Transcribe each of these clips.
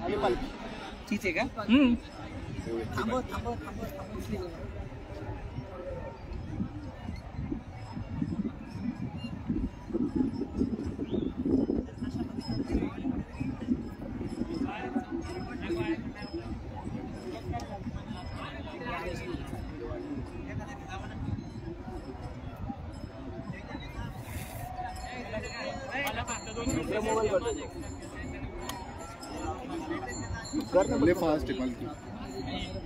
तीच आहे का? थांबव थांबव थांबव थांबव. ले फास्ट आहे पालखी.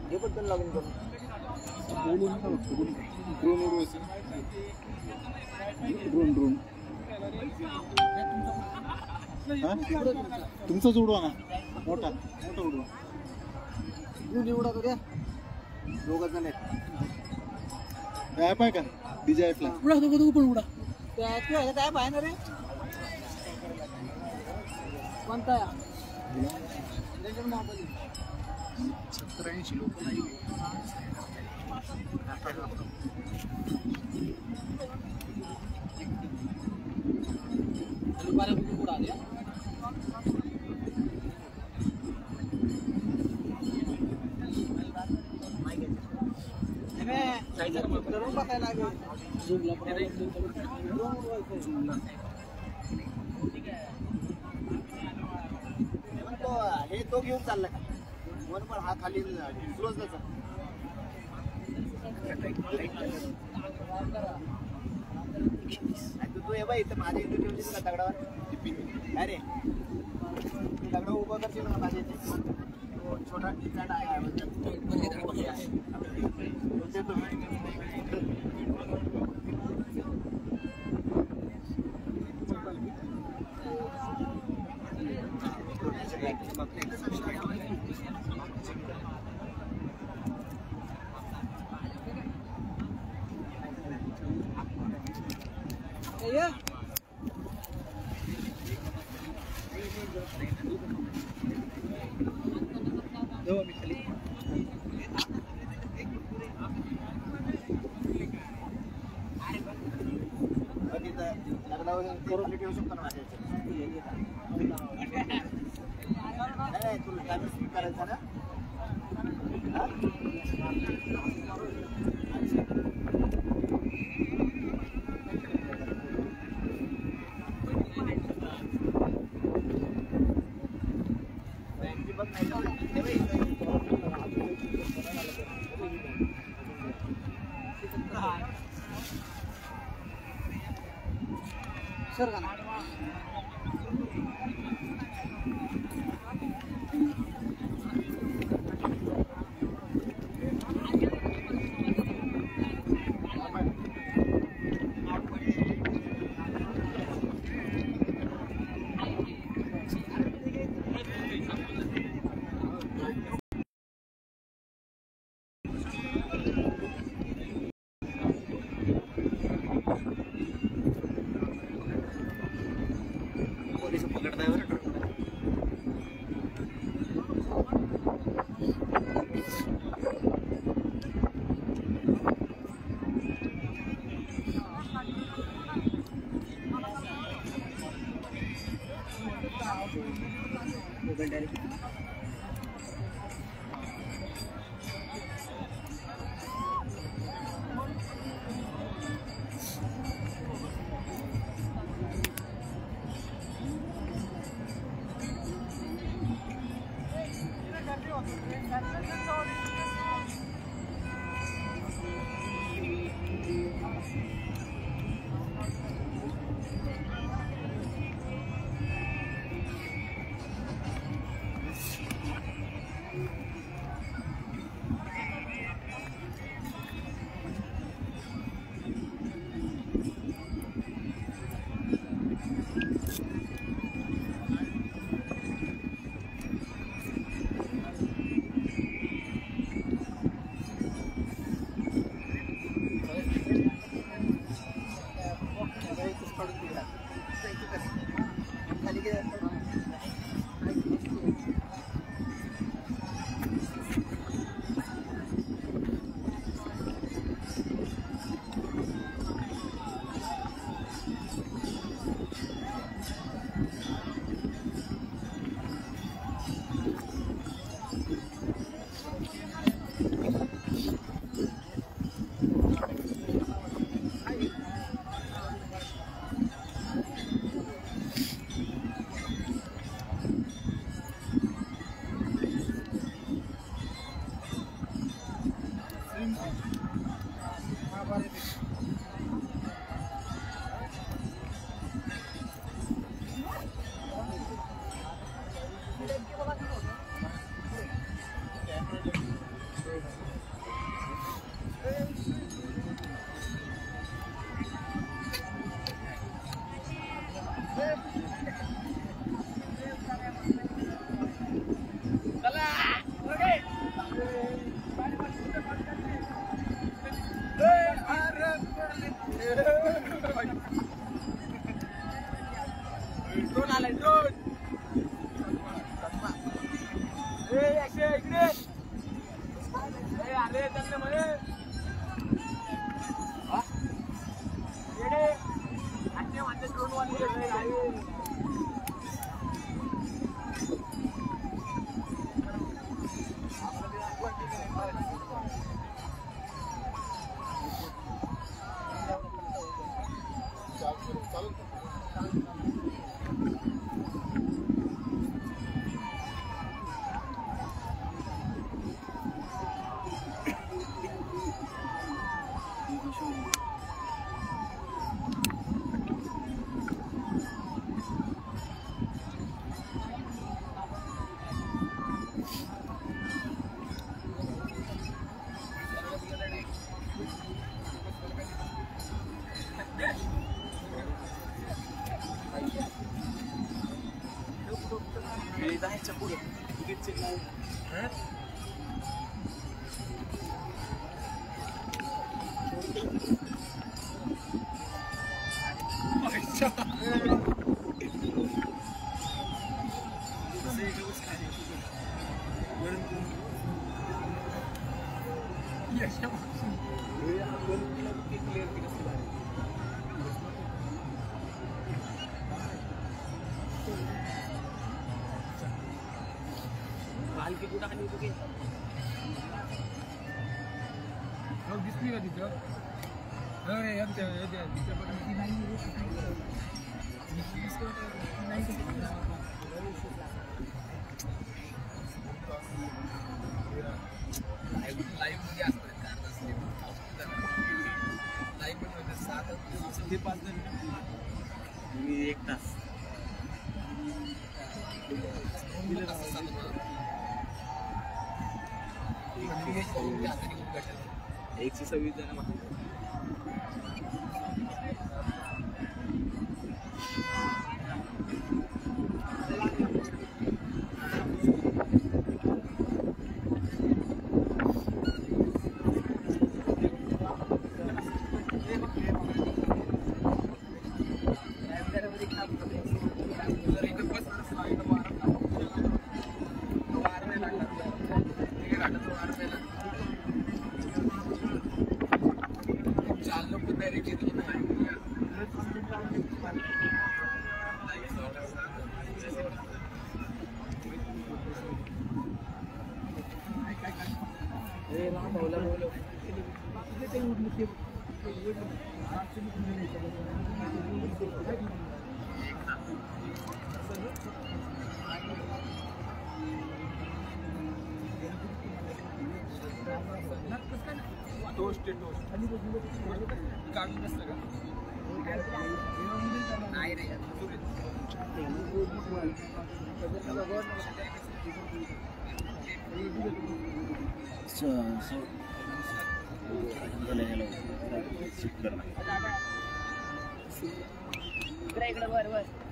हे बद्दल लागून करू. ड्रोन तुमचाच उडवा ना. मोठा मोठा उडवा. ड्रोन एवढा द्या. दोघं जण आहेत. ॲप आहे का DJI ला? उडा दोघं पण उडा. त्या ॲप आहे ना रे. कोणता? 87 लोक नाही. उडा द्या. हे तो घेऊन चालला का? वन पण हा खाली क्लोज त्याचा. तू हे बाई इथं माझ्या इथे ठेवशील का दगडावर? अरे दगड उभं करशील ना माझ्या इथे. छोटा ठिकाण आहे. ठेवू शकतो ना माझ्या तुला करायचं ना. सर का ना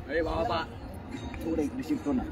अरे बाबा थोडं इकडे शिफ्ट हो ना.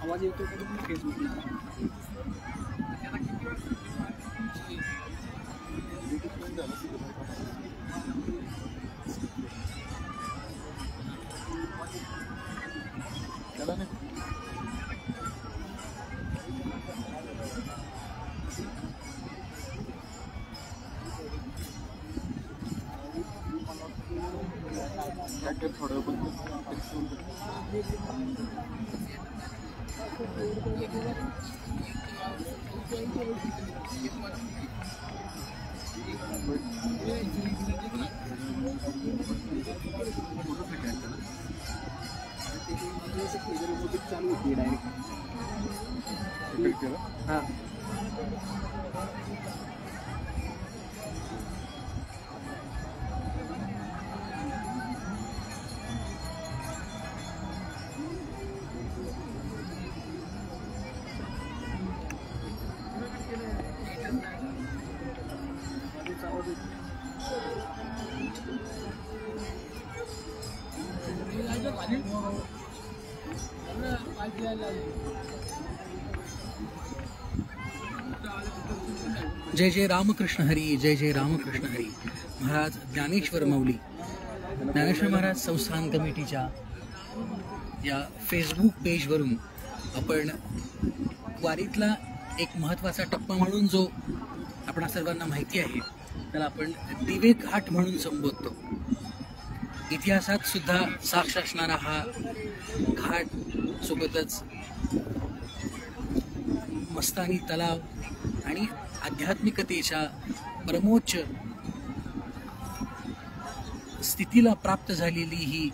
आवाज येतो फेसबुकला चालू होती डायरेक्ट हाँ जय जय रामकृष्ण हरी, जय जय रामकृष्ण हरी. महाराज ज्ञानेश्वर माऊली ज्ञानेश्वर महाराज संस्थान कमिटीच्या या फेसबुक पेजवरून आपण वारीतला एक महत्त्वाचा टप्पा म्हणून जो आपणा सर्वांना माहिती आहे त्याला आपण दिवे घाट म्हणून संबोधतो. इतिहासात सुद्धा साक्ष असणारा हा घाट, सोबतच मस्तानी तलाव आणि आध्यात्मिकतेच्या परमोच्च स्थितीला प्राप्त झालेली ही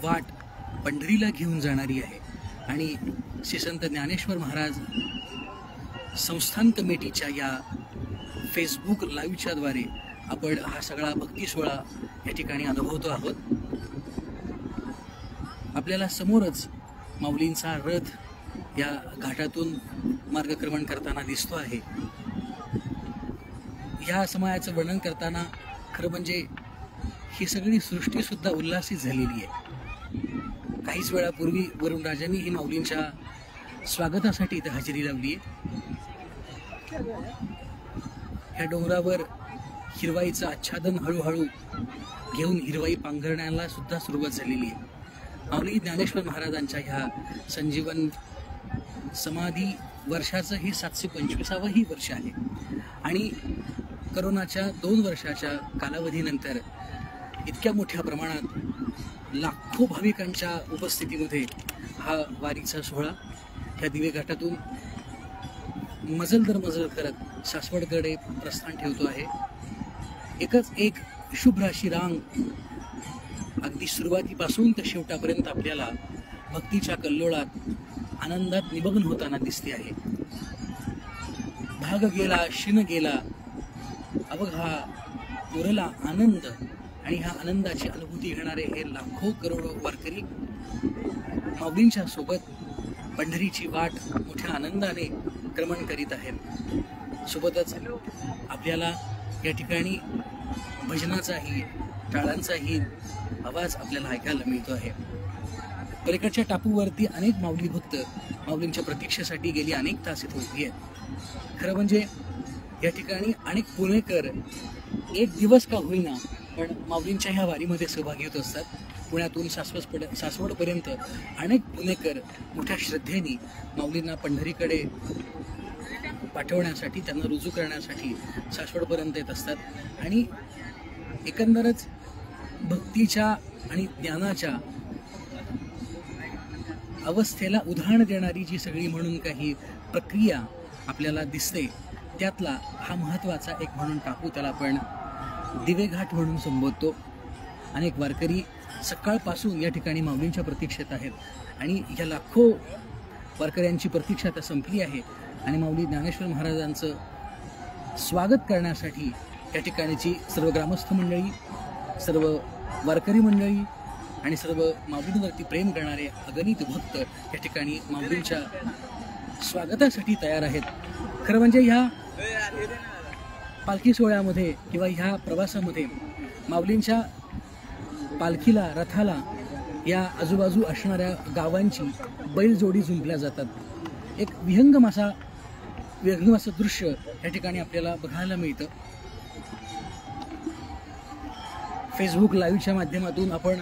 वाट पंढरीला घेऊन जाणारी आहे. आणि श्री संत ज्ञानेश्वर महाराज संस्थान कमिटीच्या या फेसबुक लाईव्हच्या द्वारे आपण हा सगळा भक्ती सोहळा या ठिकाणी अनुभवतो आहोत. आपल्याला समोरच माऊलींचा रथ या घाटातून मार्गक्रमण करताना दिसतो आहे. या समयाचं वर्णन करताना खरं म्हणजे ही सगळी सृष्टीसुद्धा उल्हासित झालेली आहे. काहीच वेळापूर्वी वरुण राजांनी ही माऊलींच्या स्वागतासाठी इथं हजेरी लावली आहे. ह्या डोंगरावर हिरवाईचं आच्छादन हळूहळू घेऊन हिरवाई पांघरण्याला सुद्धा सुरुवात झालेली आहे. माऊली ज्ञानेश्वर महाराजांच्या ह्या संजीवन समाधी वर्षाचं हे 725वंही वर्ष आहे आणि करोनाच्या 2 वर्षाच्या कालावधीनंतर इतक्या मोठ्या प्रमाणात लाखो भाविकांच्या उपस्थितीमध्ये हा वारीचा सोहळा ह्या दिवेघाटातून मजल दर मजल करत सासवडकडे प्रस्थान ठेवतो आहे. एकच एक शुभ्र अशी रांग अगदी सुरुवातीपासून तर शेवटापर्यंत आपल्याला भक्तीच्या कल्लोळात आनंदात निमग्न होताना दिसते आहे. भाग गेला शिन गेला अवघा उरला आनंद आणि ह्या आनंदाची अनुभूती घेणारे हे लाखो करोडो वारकरी माऊलींच्या सोबत पंढरीची वाट मोठ्या आनंदाने क्रमण करीत आहेत. सोबतच आपल्याला या ठिकाणी भजनाचाही टाळांचाही आवाज आपल्याला ऐकायला मिळतो आहे. पलीकडच्या टापूवरती अनेक माऊली भक्त माऊलींच्या प्रतीक्षेसाठी गेली अनेक तास इथे उभी आहेत. खरं म्हणजे या ठिकाणी अनेक पुणेकर एक दिवस का होईना पण माऊलींच्या ह्या वारीमध्ये सहभागी होत असतात. पुण्यातून सासवडपर्यंत अनेक पुणेकर मोठ्या श्रद्धेने माऊलींना पंढरीकडे पाठवण्यासाठी त्यांना रुजू करण्यासाठी सासवडपर्यंत येत असतात आणि एकंदरच भक्तीच्या आणि ज्ञानाच्या अवस्थेला उधाण देणारी जी सगळी म्हणून काही प्रक्रिया आपल्याला दिसते त्यातला हा महत्त्वाचा एक म्हणून टाकू त्याला आपण दिवेघाट म्हणून संबोधतो. अनेक वारकरी सकाळपासून या ठिकाणी माऊलींच्या प्रतीक्षेत आहेत आणि या लाखो वारकऱ्यांची प्रतीक्षा आता संपली आहे आणि माऊली ज्ञानेश्वर महाराजांचं स्वागत करण्यासाठी या ठिकाणची सर्व ग्रामस्थ मंडळी, सर्व वारकरी मंडळी आणि सर्व माऊलींवरती प्रेम करणारे अगणित भक्त या ठिकाणी माऊलींच्या स्वागतासाठी तयार आहेत. खरं म्हणजे ह्या पालखी सोहळ्यामध्ये किंवा ह्या प्रवासामध्ये माऊलींच्या पालखीला, रथाला या आजूबाजू असणाऱ्या गावांची बैलजोडी जुंपल्या जातात. एक विहंगम असं दृश्य या ठिकाणी आपल्याला बघायला मिळतं. फेसबुक लाईव्हच्या माध्यमातून आपण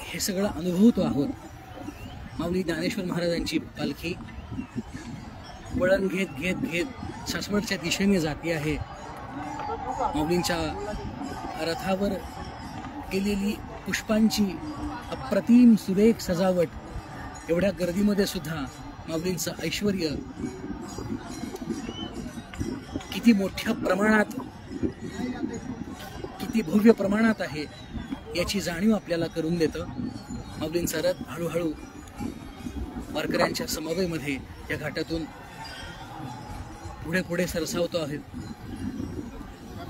हे सगळं अनुभवतो आहोत. माऊली ज्ञानेश्वर महाराजांची पालखी वळण घेत घेत घेत सासवडच्या दिशेने जाते आहे. माऊलींच्या रथावर केलेली पुष्पांची अप्रतिम सुरेख सजावट, एवढ्या गर्दीमध्ये सुद्धा माऊलींचं ऐश्वर्य किती मोठ्या प्रमाणात, किती भव्य प्रमाणात आहे याची जाणीव आपल्याला करून देतं. माऊलींचा रथ हळूहळू वारकऱ्यांच्या समवेमध्ये या घाटातून पुढे पुढे सरसावतो आहे.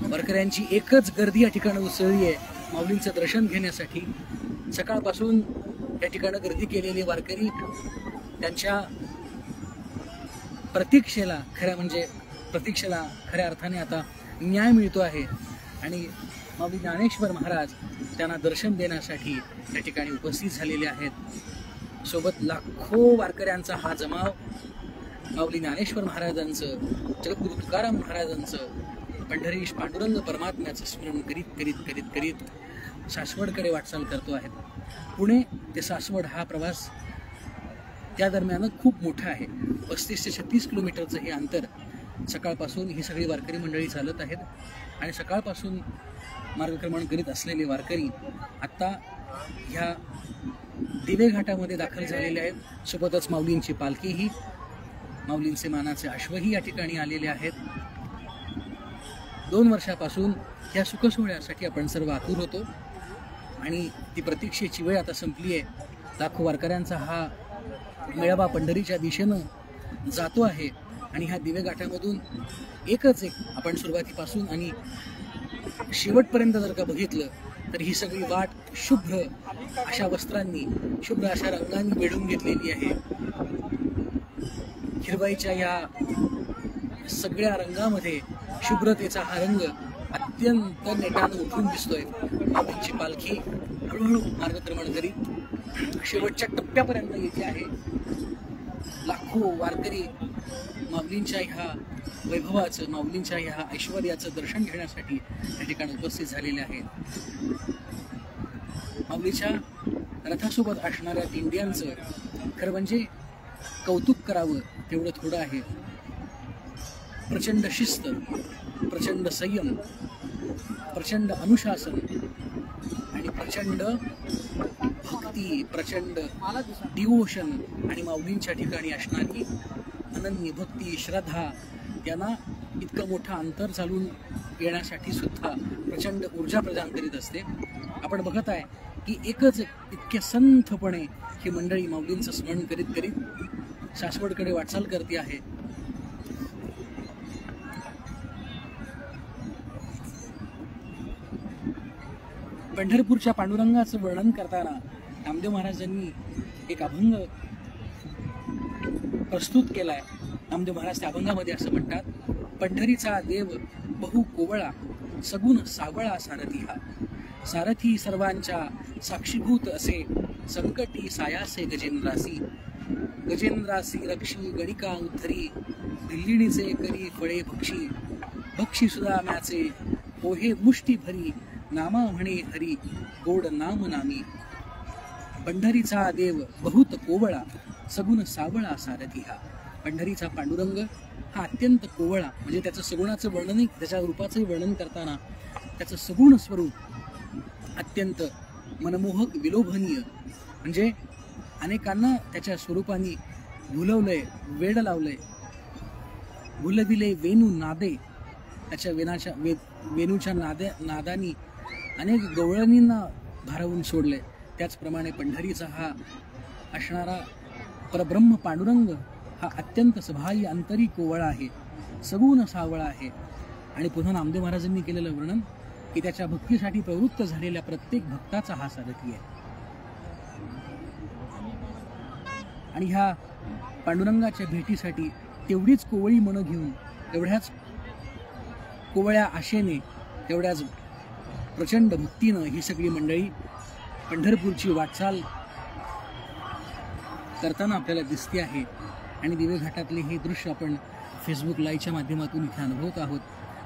वारकऱ्यांची एकच गर्दी या ठिकाणी उसळली आहे माऊलींचं दर्शन घेण्यासाठी. सकाळपासून या ठिकाणी गर्दी केलेली वारकरी त्यांच्या प्रतीक्षेला खऱ्या अर्थाने आता न्याय मिळतो आहे आणि माऊली ज्ञानेश्वर महाराज त्यांना दर्शन देण्यासाठी या ठिकाणी उपस्थित झालेले आहेत. सोबत लाखो वारकऱ्यांचा हा जमाव माऊली ज्ञानेश्वर महाराजांचं, जगद्गुरु तुकाराम महाराजांचं, पंढरीश पांडुरंग परमात्म्याचं स्मरण करीत करीत करीत करीत सासवडकडे वाटचाल करतो आहे. पुणे ते सासवड हा प्रवास त्या दरम्यान खूप मोठा आहे. 35 ते 36 किलोमीटरचं हे अंतर सकाळपासून ही सगळी वारकरी मंडळी चालत आहेत आणि सकाळपासून मार्गक्रमण करीत असलेले वारकरी आत्ता ह्या दिवेघाटामध्ये दाखल झालेले आहेत. सोबतच माऊलींची पालखीही, माऊलींचे मानाचे अश्वही या ठिकाणी आलेले आहेत. 2 वर्षापासून या सुखसोहळ्यासाठी आपण सर्व आतुर होतो आणि ती प्रतीक्षेची वेळ आता संपली आहे. लाखो वारकऱ्यांचा हा मेळावा पंढरीच्या दिशेनं जातो आहे आणि ह्या दिवेघाटामधून एकच एक आपण सुरुवातीपासून आणि शेवटपर्यंत जर का बघितलं तर ही सगळी वाट शुभ्र अशा वस्त्रांनी, शुभ्र अशा रंगांनी वेढून घेतलेली आहे. हिरवाईच्या या सगळ्या रंगामध्ये शुभ्रतेचा हा रंग अत्यंत नेटानं उठून दिसतोय. माऊलींची पालखी हळूहळू मार्गक्रमण करीत शेवटच्या टप्प्यापर्यंत येते आहे. लाखो वारकरी माऊलींच्या ह्या वैभवाचं, माऊलींच्या ह्या ऐश्वर्याचं दर्शन घेण्यासाठी या ठिकाणी उपस्थित झालेले आहेत. माऊलीच्या रथासोबत असणाऱ्या दिंड्यांचं खरं म्हणजे कौतुक करावं तेवढं थोडं आहे. प्रचंड शिस्त, प्रचंड संयम, प्रचंड अनुशासन आणि प्रचंड भक्ती, प्रचंड डिवोशन आणि माऊलींच्या ठिकाणी असणारी अनन्य भक्ती, श्रद्धा त्यांना इतकं मोठं अंतर चालून येण्यासाठी सुद्धा प्रचंड ऊर्जा प्रदान करीत असते. आपण बघत आहे की एकच इतके संथपणे ही मंडळी माऊलींचं स्मरण करीत करीत सासवडकडे वाटचाल करते आहे. पंढरपूरच्या पांडुरंगाचं वर्णन करताना नामदेव महाराजांनी एक अभंग प्रस्तुत केलाय. नामदेव महाराज त्या अभंगामध्ये असं म्हणतात, पंढरीचा देव बहु कोवळा, सगुण सावळा सारथी हा. सारथी सर्वांच्या साक्षीभूत असे, संकटी सायासे गजेंद्रासी. गजेंद्रासी रक्षी गणिका उद्धरी, दिल्लीणीचे करी फळे भक्षी. भक्षी सुदाम्याचे पोहे मुष्टी भरी, नामा म्हणे हरी गोड नाम नामी. पंढरीचा देव बहुत कोवळा, सगुण सावळा सारथी हा. पंढरीचा पांडुरंग हा अत्यंत कोवळा, म्हणजे त्याचं सगुणाचं वर्णन, त्याच्या रूपाचंही वर्णन करताना त्याचं सगुण स्वरूप अत्यंत मनमोहक, विलोभनीय, म्हणजे अनेकांना त्याच्या स्वरूपाने भुलवलंय, वेड लावलंय. भुलविले वेणू नादे, त्याच्या वेणूच्या नादानी अनेक गवळणींना भारावून सोडले. त्याचप्रमाणे पंढरीचा हा असणारा परब्रह्म पांडुरंग हा अत्यंत सभाई, अंतरी कोवळा आहे, सगुण सावळा आहे. आणि पुन्हा नामदेव महाराजांनी केलेलं वर्णन की त्याच्या भक्तीसाठी प्रवृत्त झालेल्या प्रत्येक भक्ताचा हा सारथी आहे. आणि ह्या पांडुरंगाच्या भेटीसाठी तेवढीच कोवळी मनं घेऊन, तेवढ्याच कोवळ्या आशेने, तेवढ्याच प्रचंड भक्तीनं ही सगळी मंडळी पंढरपूरची वाटचाल करताना आपल्याला दिसते आहे. आणि दिवे घाटातले हे दृश्य आपण फेसबुक लाईव्हच्या माध्यमातून इथे अनुभवत आहोत.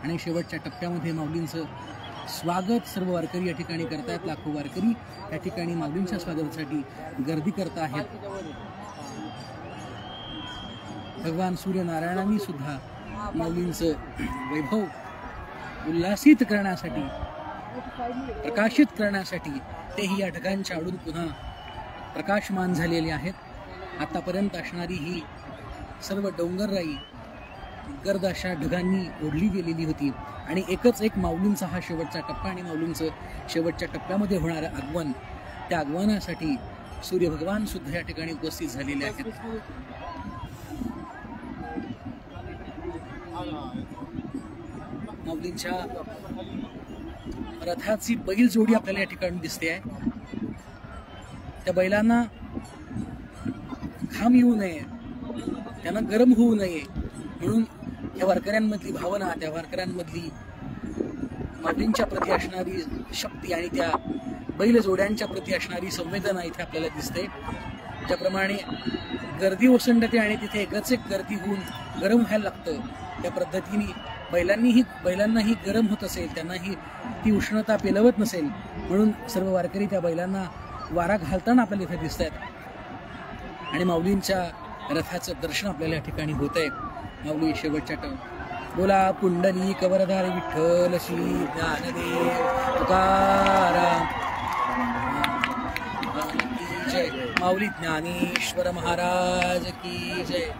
आणि शेवटच्या टप्प्यामध्ये माऊलींचं स्वागत सर्व वारकरी या ठिकाणी करतायत. लाखो वारकरी या ठिकाणी माऊलींच्या स्वागतासाठी गर्दी करत आहेत. भगवान सूर्यनारायणांनी सुद्धा माऊलींचं वैभव उल्हासित करण्यासाठी, प्रकाशित करण्यासाठी तेही या ढगांच्या आडून पुन्हा प्रकाशमान झालेले आहेत. आतापर्यंत असणारी ही सर्व डोंगरराई गर्द अशा ढगांनी ओढली गेलेली होती. आणि एकच एक माऊलींचा हा शेवटचा टप्पा आणि माऊलींचं शेवटच्या टप्प्यामध्ये होणारं आगमन, त्या आगमनासाठी सूर्यभगवान सुद्धा या ठिकाणी उपस्थित झालेले आहेत. माऊलींच्या रथाची बैल जोडी आपल्याला या ठिकाणी दिसते आहे. त्या बैलांना घाम येऊ नये, त्यांना गरम होऊ नये म्हणून या वारकऱ्यांमधली भावना, त्या वारकऱ्यांमधली माऊलींच्या प्रती असणारी शक्ती आणि त्या बैल जोड्यांच्या प्रती असणारी संवेदना इथे आपल्याला दिसते. ज्याप्रमाणे गर्दी ओसंडते आणि तिथे एकच एक गर्दी होऊन गरम व्हायला लागतं, त्या पद्धतीने बैलांनाही गरम होत असेल, त्यांनाही ती उष्णता पेलवत नसेल म्हणून सर्व वारकरी त्या बैलांना वारा घालताना आपल्याला इथे दिसत आहेत. आणि माऊलींच्या रथाचं दर्शन आपल्याला या ठिकाणी होत आहे. माऊली शेवटच्या बोला पुंडलिक वरदारी विठ्ठल श्री ज्ञानदेव तुकाराम की जय. माऊली ज्ञानेश्वर महाराज की जय.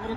दिवे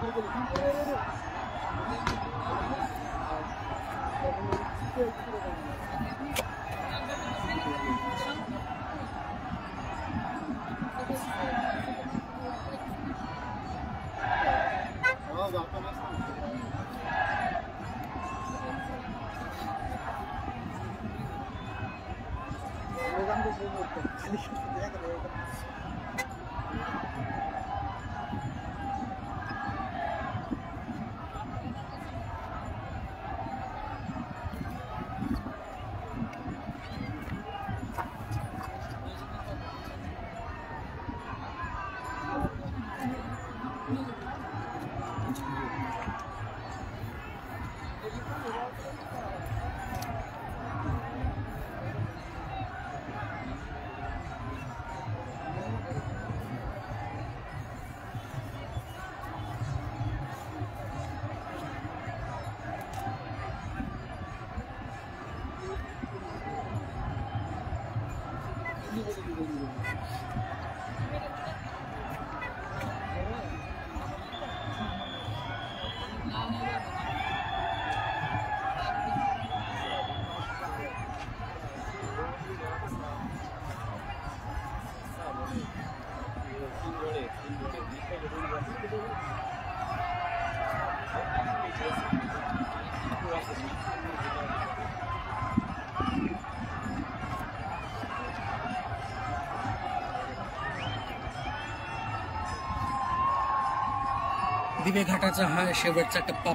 घाटाचा हा शेवटचा टप्पा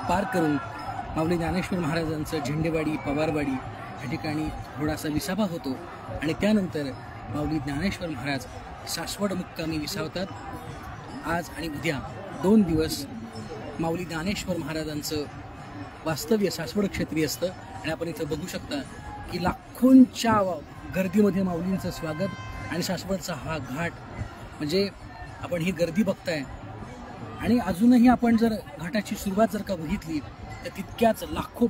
पार करून माऊली ज्ञानेश्वर महाराजांचं झेंडेवाडी पवारवाडी या ठिकाणी थोडासा विसावा होतो आणि त्यानंतर माऊली ज्ञानेश्वर महाराज सासवड मुक्कामी विसावतात. आज आणि उद्या 2 दिवस माऊली ज्ञानेश्वर महाराजांचं वास्तव्य सासवड क्षेत्री असतं आणि आपण इथं बघू शकता की लाखोंच्या गर्दीमध्ये माऊलींचं स्वागत आणि सासवडचा हा घाट म्हणजे आपण ही गर्दी बघताय आणि अजूनही आपण जर घाटाची सुरुवात जर का बघितली तर तितक्याच लाखो